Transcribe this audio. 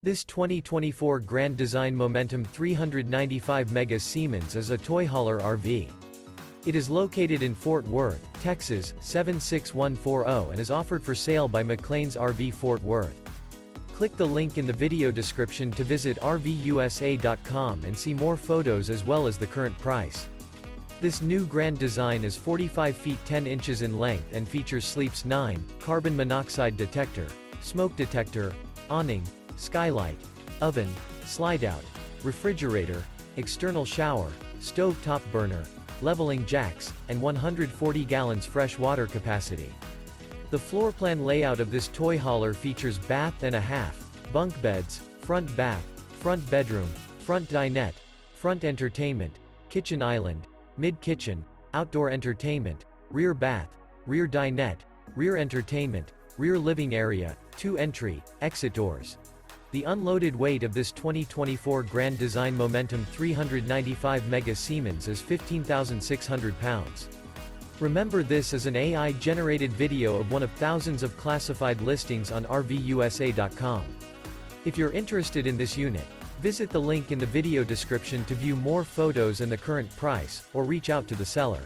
This 2024 Grand Design Momentum 395 Mega Siemens is a toy hauler RV. It is located in Fort Worth, Texas, 76140 and is offered for sale by McClain's RV Fort Worth. Click the link in the video description to visit RVUSA.com and see more photos as well as the current price. This new Grand Design is 45 feet 10 inches in length and features Sleeps 9, carbon monoxide detector, smoke detector, awning, skylight, oven, slide-out, refrigerator, external shower, stove top burner, leveling jacks, and 140 gallons fresh water capacity. The floor plan layout of this toy hauler features bath and a half, bunk beds, front bath, front bedroom, front dinette, front entertainment, kitchen island, mid-kitchen, outdoor entertainment, rear bath, rear dinette, rear entertainment, rear living area, 2 entry, exit doors. The unloaded weight of this 2024 Grand Design Momentum 395 Mega Siemens is 15,600 pounds. Remember, this is an AI-generated video of one of thousands of classified listings on RVUSA.com. If you're interested in this unit, visit the link in the video description to view more photos and the current price, or reach out to the seller.